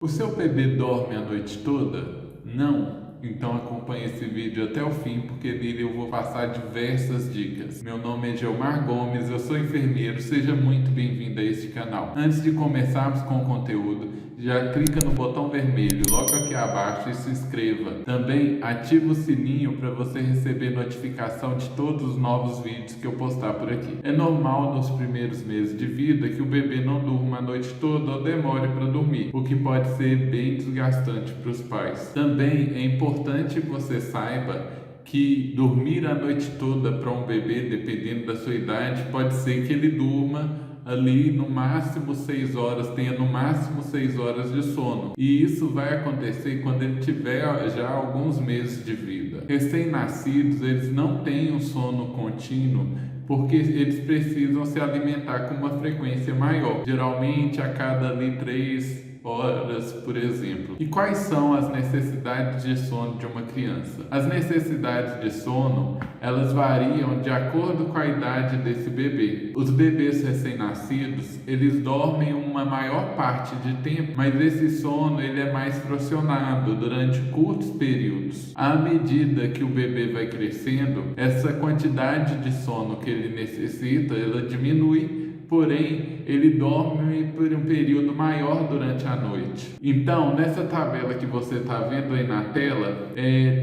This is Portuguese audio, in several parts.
O seu bebê dorme a noite toda? Não? Então acompanhe esse vídeo até o fim, porque nele eu vou passar diversas dicas. Meu nome é Geomar Gomes, eu sou enfermeiro, seja muito bem-vindo a este canal. Antes de começarmos com o conteúdo, já clica no botão vermelho logo aqui abaixo e se inscreva. Também ativa o sininho para você receber notificação de todos os novos vídeos que eu postar por aqui. É normal nos primeiros meses de vida que o bebê não durma a noite toda ou demore para dormir, o que pode ser bem desgastante para os pais. Também é importante que você saiba que dormir a noite toda para um bebê, dependendo da sua idade, pode ser que ele durma ali no máximo 6 horas, tenha no máximo 6 horas de sono. E isso vai acontecer quando ele tiver já alguns meses de vida. Recém-nascidos, eles não têm um sono contínuo, porque eles precisam se alimentar com uma frequência maior, geralmente a cada ali 3 horas, por exemplo. E quais são as necessidades de sono de uma criança? As necessidades de sono, elas variam de acordo com a idade desse bebê. Os bebês recém-nascidos, eles dormem uma maior parte de tempo, mas esse sono ele é mais fracionado durante curtos períodos. À medida que o bebê vai crescendo, essa quantidade de sono que ele necessita, ela diminui. Porém, ele dorme por um período maior durante a noite. Então, nessa tabela que você está vendo aí na tela,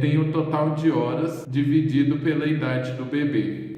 tem o total de horas dividido pela idade do bebê.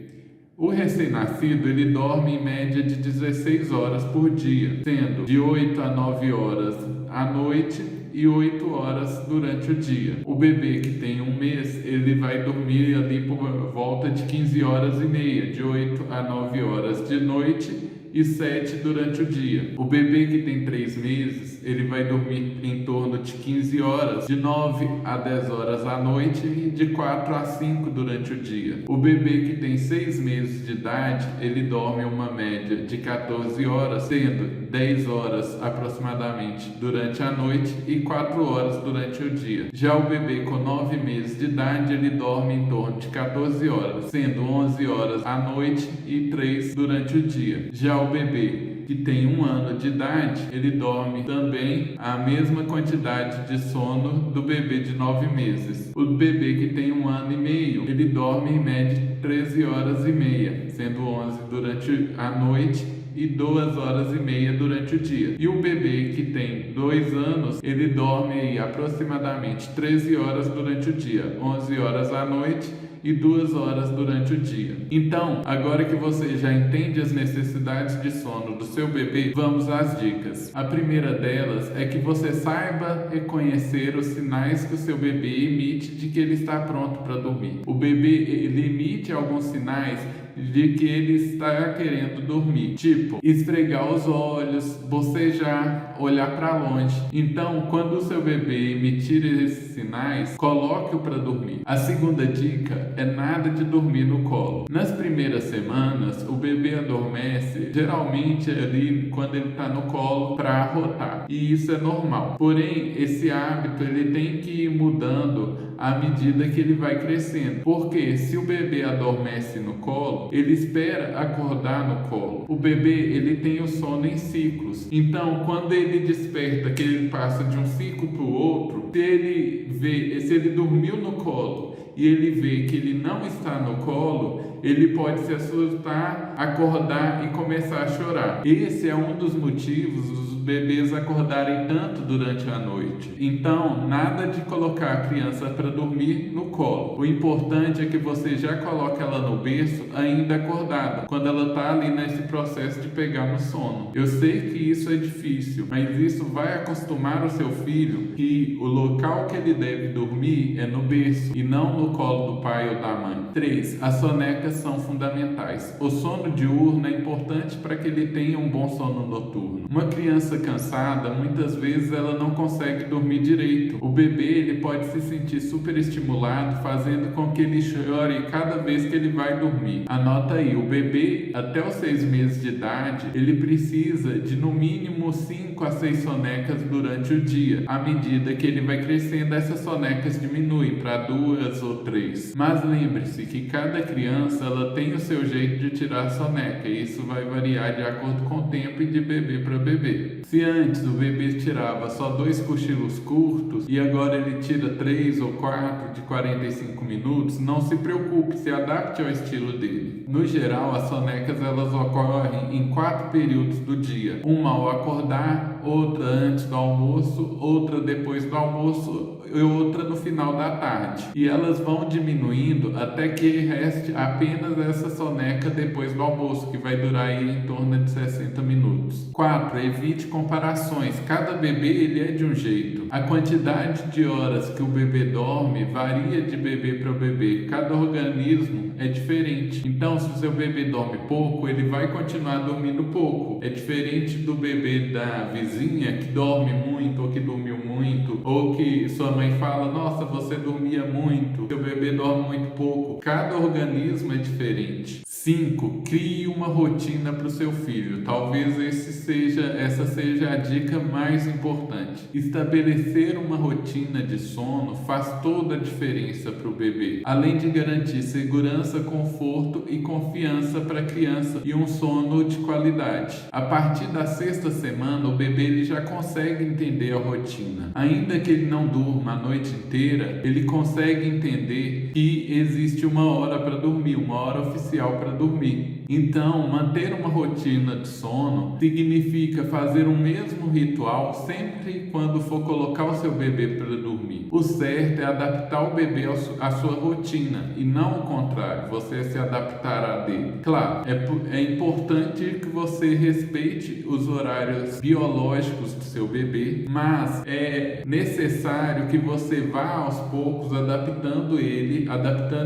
O recém-nascido, ele dorme em média de 16 horas por dia, sendo de 8 a 9 horas à noite e 8 horas durante o dia. O bebê que tem um mês, ele vai dormir ali por volta de 15 horas e meia, de 8 a 9 horas de noite e 7 durante o dia. O bebê que tem 3 meses, ele vai dormir em torno de 15 horas, de 9 a 10 horas à noite e de 4 a 5 durante o dia. O bebê que tem 6 meses de idade, ele dorme uma média de 14 horas, sendo 10 horas aproximadamente durante a noite e 4 horas durante o dia. Já o bebê com 9 meses de idade, ele dorme em torno de 14 horas, sendo 11 horas à noite e 3 durante o dia. Já o bebê que tem 1 ano de idade, ele dorme também a mesma quantidade de sono do bebê de 9 meses. O bebê que tem 1 ano e meio, ele dorme em média 13 horas e meia, sendo 11 durante a noite e 2 horas e meia durante o dia. E o bebê que tem 2 anos, ele dorme aí aproximadamente 13 horas durante o dia, 11 horas à noite e 2 horas durante o dia. Então, agora que você já entende as necessidades de sono do seu bebê, vamos às dicas. A primeira delas é que você saiba reconhecer os sinais que o seu bebê emite de que ele está pronto para dormir. O bebê, ele emite alguns sinais de que ele está querendo dormir, tipo esfregar os olhos, bocejar, olhar para longe. Então, quando o seu bebê emitir esses sinais, coloque-o para dormir. A segunda dica é nada de dormir no colo. Nas primeiras semanas, o bebê adormece geralmente ali quando ele está no colo para arrotar, e isso é normal. Porém, esse hábito ele tem que ir mudando à medida que ele vai crescendo, porque se o bebê adormece no colo, ele espera acordar no colo. O bebê ele tem o sono em ciclos, então quando ele desperta, que ele passa de um ciclo para o outro, se ele dormiu no colo e ele vê que ele não está no colo, ele pode se assustar, acordar e começar a chorar. Esse é um dos motivos dos bebês acordarem tanto durante a noite. Então, nada de colocar a criança para dormir no colo. O importante é que você já coloque ela no berço ainda acordada, quando ela está ali nesse processo de pegar no sono. Eu sei que isso é difícil, mas isso vai acostumar o seu filho que o local que ele deve dormir é no berço e não no colo do pai ou da mãe. 3. As sonecas são fundamentais. O sono diurno é importante para que ele tenha um bom sono noturno. Uma criança cansada, muitas vezes ela não consegue dormir direito. O bebê ele pode se sentir super estimulado, fazendo com que ele chore cada vez que ele vai dormir. Anota aí, o bebê até os 6 meses de idade, ele precisa de no mínimo 5 a 6 sonecas durante o dia. À medida que ele vai crescendo, essas sonecas diminuem para 2 ou 3. Mas lembre-se que cada criança ela tem o seu jeito de tirar a soneca, e isso vai variar de acordo com o tempo e de bebê para bebê. Se antes o bebê tirava só 2 cochilos curtos e agora ele tira 3 ou 4 de 45 minutos, não se preocupe, se adapte ao estilo dele. No geral, as sonecas elas ocorrem em 4 períodos do dia. Uma ao acordar, outra antes do almoço, outra depois do almoço e outra no final da tarde. E elas vão diminuindo até que reste apenas essa soneca depois do almoço, que vai durar aí em torno de 60 minutos. 4. Evite comparações. Cada bebê ele é de um jeito. A quantidade de horas que o bebê dorme varia de bebê para bebê. Cada organismo é diferente. Então, se o seu bebê dorme pouco, ele vai continuar dormindo pouco. É diferente do bebê da vizinha que dorme muito ou que dormiu muito, ou que sua mãe fala, nossa, você dormia muito, seu bebê dorme muito pouco. Cada organismo é diferente. 5. Crie uma rotina para o seu filho. Talvez essa seja a dica mais importante. Estabelecer uma rotina de sono faz toda a diferença para o bebê. Além de garantir segurança, conforto e confiança para a criança e um sono de qualidade. A partir da 6ª semana, o bebê ele já consegue entender a rotina. Ainda que ele não durma a noite inteira, ele consegue entender que existe uma hora para dormir, uma hora oficial para dormir. Então, manter uma rotina de sono significa fazer o mesmo ritual sempre quando for colocar o seu bebê para dormir. O certo é adaptar o bebê à sua rotina e não o contrário, você se adaptar a dele. Claro, é importante que você respeite os horários biológicos do seu bebê, mas é necessário que você vá aos poucos adaptando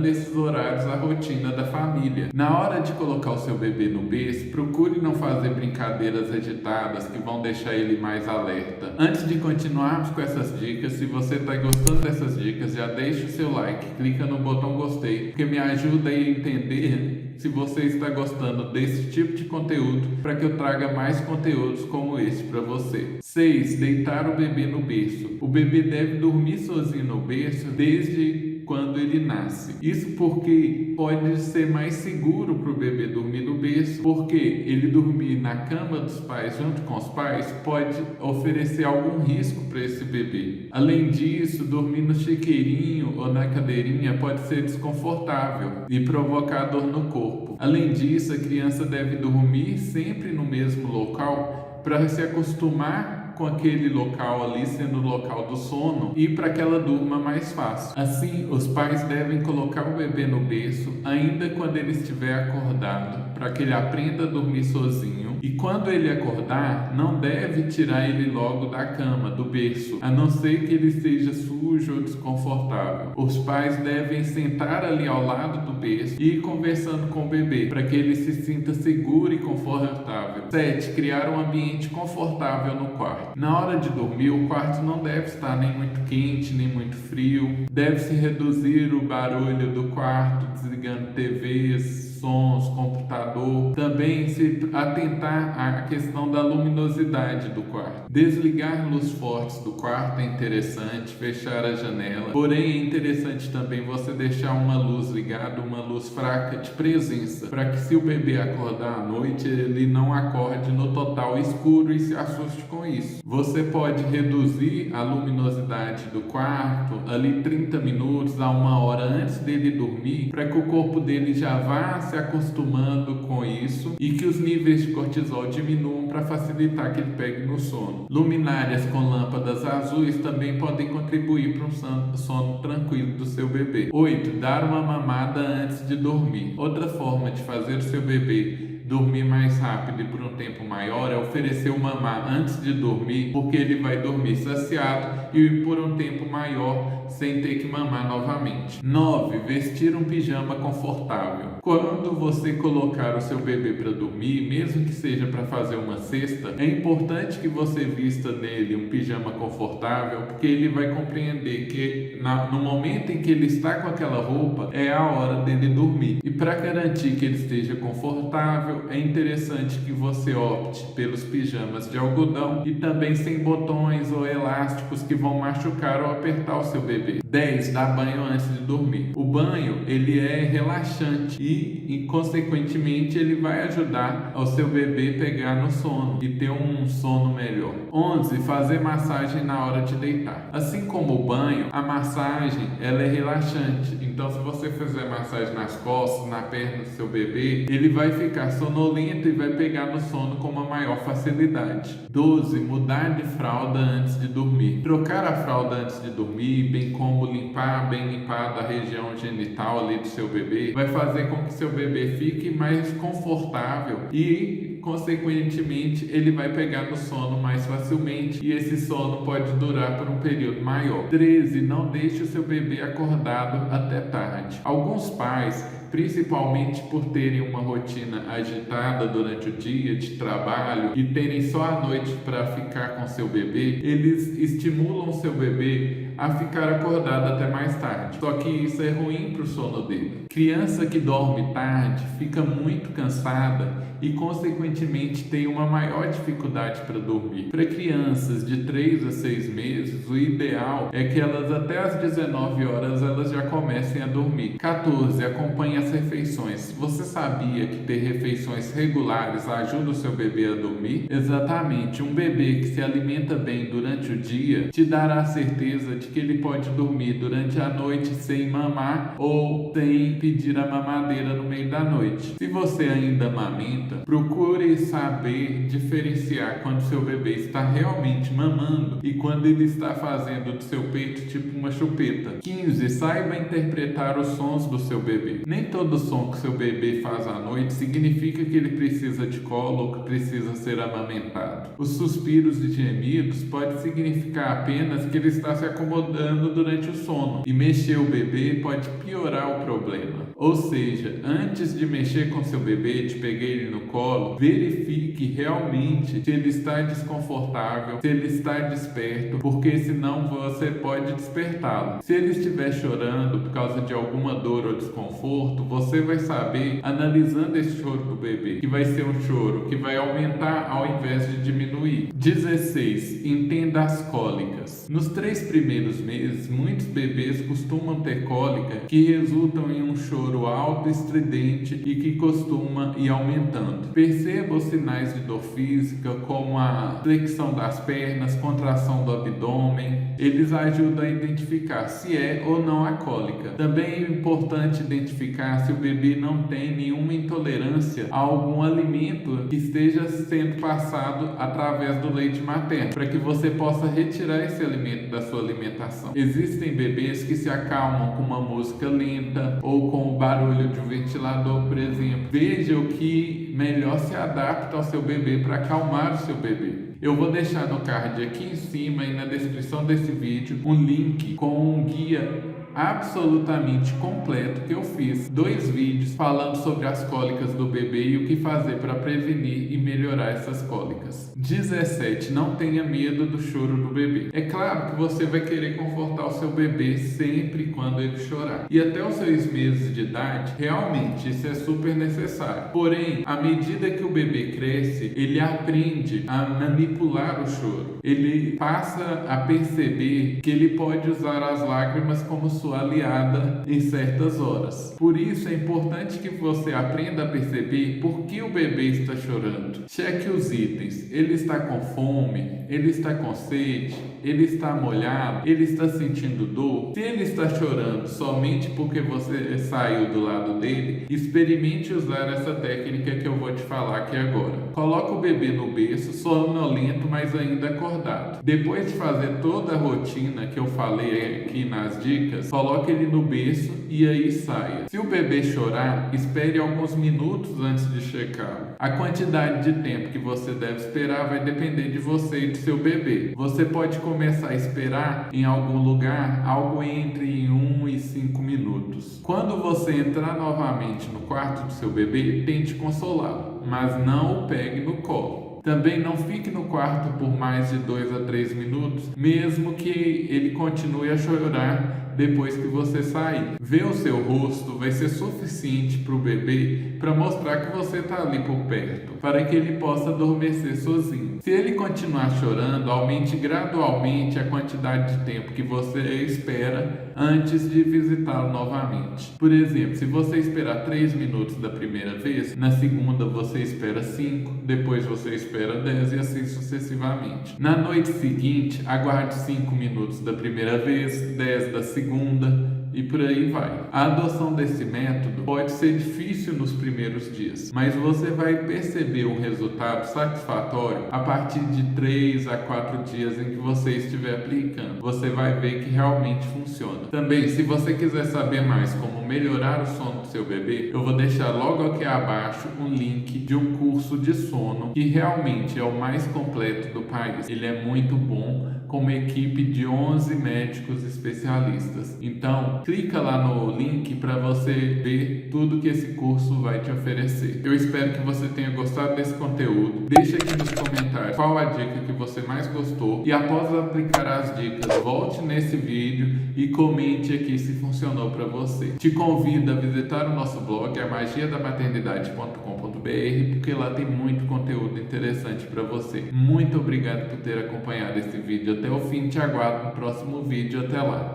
esses horários à rotina da família. Na hora de colocar o seu bebê no berço, procure não fazer brincadeiras agitadas que vão deixar ele mais alerta. Antes de continuarmos com essas dicas, se você está gostando dessas dicas, já deixa o seu like, clica no botão gostei, porque me ajuda a entender se você está gostando desse tipo de conteúdo, para que eu traga mais conteúdos como esse para você. 6. Deitar o bebê no berço. O bebê deve dormir sozinho no berço desde quando ele nasce. Isso porque pode ser mais seguro para o bebê dormir no berço, porque ele dormir na cama dos pais junto com os pais pode oferecer algum risco para esse bebê. Além disso, dormir no chiqueirinho ou na cadeirinha pode ser desconfortável e provocar dor no corpo. Além disso, a criança deve dormir sempre no mesmo local para se acostumar com aquele local ali sendo o local do sono e para que ela durma mais fácil. Assim, os pais devem colocar o bebê no berço ainda quando ele estiver acordado, para que ele aprenda a dormir sozinho. E quando ele acordar, não deve tirar ele logo da cama, do berço, a não ser que ele esteja sujo ou desconfortável. Os pais devem sentar ali ao lado do berço e ir conversando com o bebê, para que ele se sinta seguro e confortável. 7. Criar um ambiente confortável no quarto. Na hora de dormir, o quarto não deve estar nem muito quente, nem muito frio. Deve-se reduzir o barulho do quarto, desligando TVs, sons, computador. Também se atentar à questão da luminosidade do quarto. Desligar luz fortes do quarto é interessante, fechar a janela. Porém, é interessante também você deixar uma luz ligada, uma luz fraca de presença, para que se o bebê acordar à noite, ele não acorde no total escuro e se assuste com isso. Você pode reduzir a luminosidade do quarto ali 30 minutos a 1 hora antes dele dormir, para que o corpo dele já vá se acostumando com isso e que os níveis de cortisol diminuam para facilitar que ele pegue no sono. Luminárias com lâmpadas azuis também podem contribuir para um sono tranquilo do seu bebê. 8. Dar uma mamada antes de dormir. Outra forma de fazer o seu bebê dormir mais rápido e por um tempo maior é oferecer o mamar antes de dormir, porque ele vai dormir saciado e por um tempo maior sem ter que mamar novamente. 9. Vestir um pijama confortável. Quando você colocar o seu bebê para dormir, mesmo que seja para fazer uma cesta, é importante que você vista nele um pijama confortável, porque ele vai compreender que no momento em que ele está com aquela roupa, é a hora dele dormir. E para garantir que ele esteja confortável, confortável, é interessante que você opte pelos pijamas de algodão e também sem botões ou elásticos que vão machucar ou apertar o seu bebê. 10. Dar banho antes de dormir. O banho, ele é relaxante e consequentemente, ele vai ajudar ao seu bebê pegar no sono e ter um sono melhor. 11. Fazer massagem na hora de deitar. Assim como o banho, a massagem, ela é relaxante. Então, se você fizer massagem nas costas, na perna do seu bebê, ele vai ficar sonolento e vai pegar no sono com uma maior facilidade. 12. Mudar de fralda antes de dormir. Trocar a fralda antes de dormir, bem como limpar bem limpada a região genital ali do seu bebê, vai fazer com que seu bebê fique mais confortável e, consequentemente, ele vai pegar no sono mais facilmente e esse sono pode durar por um período maior. 13. Não deixe o seu bebê acordado até tarde. Alguns pais, principalmente por terem uma rotina agitada durante o dia de trabalho e terem só a noite para ficar com seu bebê, eles estimulam seu bebê a ficar acordado até mais tarde. Só que isso é ruim para o sono dele. Criança que dorme tarde fica muito cansada e, consequentemente, tem uma maior dificuldade para dormir. Para crianças de 3 a 6 meses, o ideal é que elas até às 19 horas elas já comecem a dormir. 14. Acompanhe as refeições. Você sabia que ter refeições regulares ajuda o seu bebê a dormir? Exatamente. Um bebê que se alimenta bem durante o dia te dará certeza de que ele pode dormir durante a noite sem mamar ou sem pedir a mamadeira no meio da noite. Se você ainda amamenta, procure saber diferenciar quando seu bebê está realmente mamando e quando ele está fazendo do seu peito tipo uma chupeta. 15. Saiba interpretar os sons do seu bebê. Nem todo som que seu bebê faz à noite significa que ele precisa de colo ou que precisa ser amamentado. Os suspiros e gemidos podem significar apenas que ele está se acomodando durante o sono, e mexer o bebê pode piorar o problema. Ou seja, antes de mexer com seu bebê, de pegar ele no colo, verifique realmente se ele está desconfortável, se ele está desperto, porque senão você pode despertá-lo. Se ele estiver chorando por causa de alguma dor ou desconforto, você vai saber, analisando esse choro do bebê, que vai ser um choro que vai aumentar ao invés de diminuir. 16. Entenda as cólicas. Nos 3 primeiros meses, muitos bebês costumam ter cólica que resultam em um choro alto e estridente e que costuma ir aumentando. Perceba os sinais de dor física, como a flexão das pernas, contração do abdômen. Eles ajudam a identificar se é ou não a cólica. Também é importante identificar se o bebê não tem nenhuma intolerância a algum alimento que esteja sendo passado através do leite materno, para que você possa retirar esse alimento da sua alimentação. Existem bebês que se acalmam com uma música lenta ou com o barulho de um ventilador, por exemplo. Veja o que melhor se adapta ao seu bebê para acalmar o seu bebê. Eu vou deixar no card aqui em cima e na descrição desse vídeo um link com um guia absolutamente completo que eu fiz 2 vídeos falando sobre as cólicas do bebê e o que fazer para prevenir e melhorar essas cólicas. 17. Não tenha medo do choro do bebê. É claro que você vai querer confortar o seu bebê sempre quando ele chorar. E até os 6 meses de idade, realmente isso é super necessário. Porém, à medida que o bebê cresce, ele aprende a manipular o choro. Ele passa a perceber que ele pode usar as lágrimas como sua aliada em certas horas. Por isso é importante que você aprenda a perceber por que o bebê está chorando. Cheque os itens. Ele está com fome? Ele está com sede? Ele está molhado? Ele está sentindo dor? Se ele está chorando somente porque você saiu do lado dele, experimente usar essa técnica que eu vou te falar aqui agora. Coloque o bebê no berço, sonolento, mas ainda acordado. Depois de fazer toda a rotina que eu falei aqui nas dicas, coloque ele no berço e aí saia. Se o bebê chorar, espere alguns minutos antes de checá-lo. A quantidade de tempo que você deve esperar vai depender de você e do seu bebê. Você pode começar a esperar em algum lugar algo entre 1 e 5 minutos. Quando você entrar novamente no quarto do seu bebê, tente consolá-lo, mas não o pegue no colo. Também não fique no quarto por mais de 2 a 3 minutos, mesmo que ele continue a chorar depois que você sair. Ver o seu rosto vai ser suficiente para o bebê para mostrar que você está ali por perto, para que ele possa adormecer sozinho. Se ele continuar chorando, aumente gradualmente a quantidade de tempo que você espera antes de visitá-lo novamente. Por exemplo, se você esperar 3 minutos da primeira vez, na segunda você espera 5, depois você espera 10 e assim sucessivamente. Na noite seguinte, aguarde 5 minutos da primeira vez, 10 da segunda e por aí vai. A adoção desse método pode ser difícil nos primeiros dias, mas você vai perceber um resultado satisfatório a partir de 3 a 4 dias em que você estiver aplicando. Você vai ver que realmente funciona. Também, se você quiser saber mais como melhorar o sono do seu bebê, eu vou deixar logo aqui abaixo um link de um curso de sono que realmente é o mais completo do país. Ele é muito bom, com uma equipe de 11 médicos especialistas. Então, clica lá no link para você ver tudo que esse curso vai te oferecer. Eu espero que você tenha gostado desse conteúdo. Deixa aqui nos comentários qual a dica que você mais gostou e após aplicar as dicas, volte nesse vídeo e comente aqui se funcionou para você. Te convido a visitar o nosso blog, magiadamaternidade.com.br, porque lá tem muito conteúdo interessante para você. Muito obrigado por ter acompanhado esse vídeo até o fim. Te aguardo no próximo vídeo. Até lá!